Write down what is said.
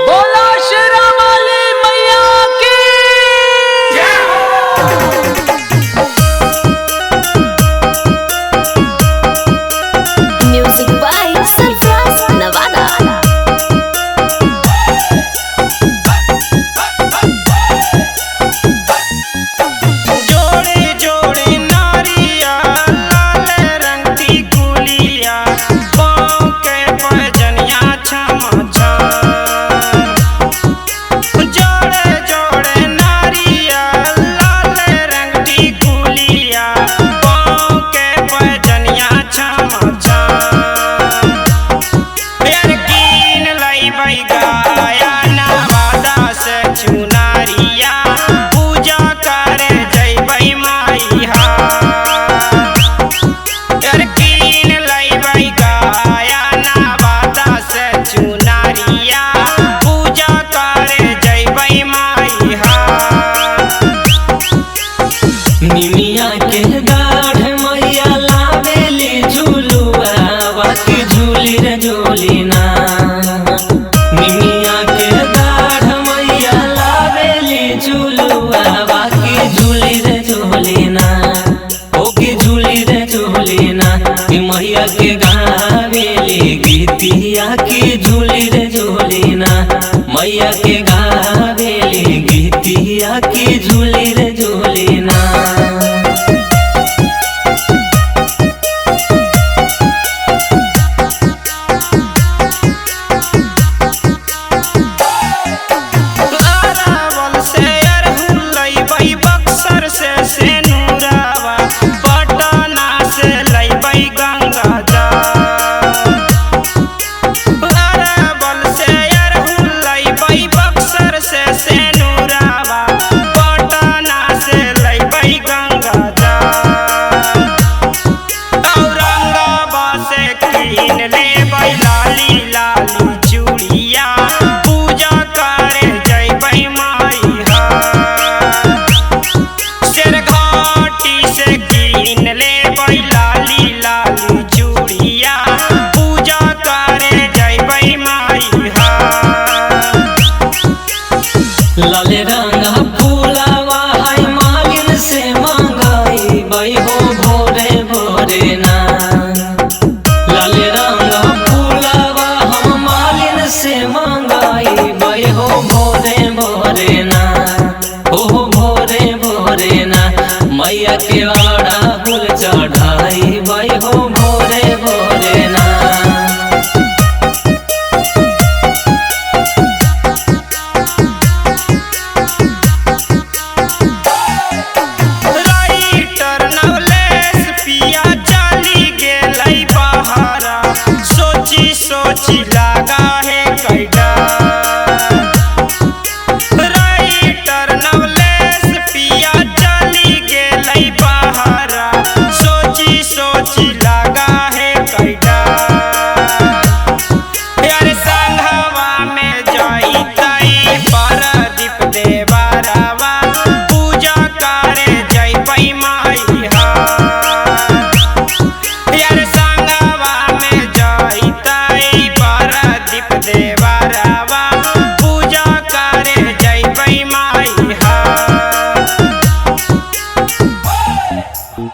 बोला शेरावाली मैया की म्यूजिक बाय सरफराज नवादा। जोड़े जोड़े नारिया लाल रंग की गुलिया पाँव के पैजनिया छम छम। जोड़े जोड़े नारिया लाल रंग की गुलिया पाँव के पैजनिया छम छम। फेर कीन लई बई गाया नवादा से चुनारिया पूजा करे जइबै माई हा। फेर कीन लइबै गाया नवादा से चुनारिया पूजा करे जइबै माई हा। निमिया के गाढ़ मैया लावेली झुलुआ बाकी झूली रे झूली ना। निमिया के गाढ़ मैया लावेली झुलुआ बाकी झूली रे झूली ना। ओ की झूली रे झूली ना। ई मैया के गावेली गीतिया की झूली रे झूली ना। मैया के गावेली गीतिया की झूली रे झूली ना। अरावल से अरहुल लइबै बक्सर से सेनुरावा पटना से लइबै गंगा जल। अरावल से अरहुल लइबै बक्सर से सेनुरावा पटना से लइबै गंगा जल। औरंगाबाद से कीन लेबै लाली लाली चूड़िया पूजा करे जइबै माई हा। शेरघाटी से कीन लेबै लाली लाली चूड़िया पूजा करे जइबै माई हा। लाल रंग फूलवा है मालिन से मांगाई बई हो भोरे भोरे ना। लाल रंग फूलवा हम मालिन से मांगाई बई हो भोरे भोरे ना। ओ भोरे भोरे ना। मैया के आड़ा फूल चढ़ाई बई हो भोरे भोरे ना। राइटर नवलेश पिया चली गेलै बहारा सोची सोची लागा है कैडा। राइटर नवलेश पिया चली गेलै बहारा सोची सोची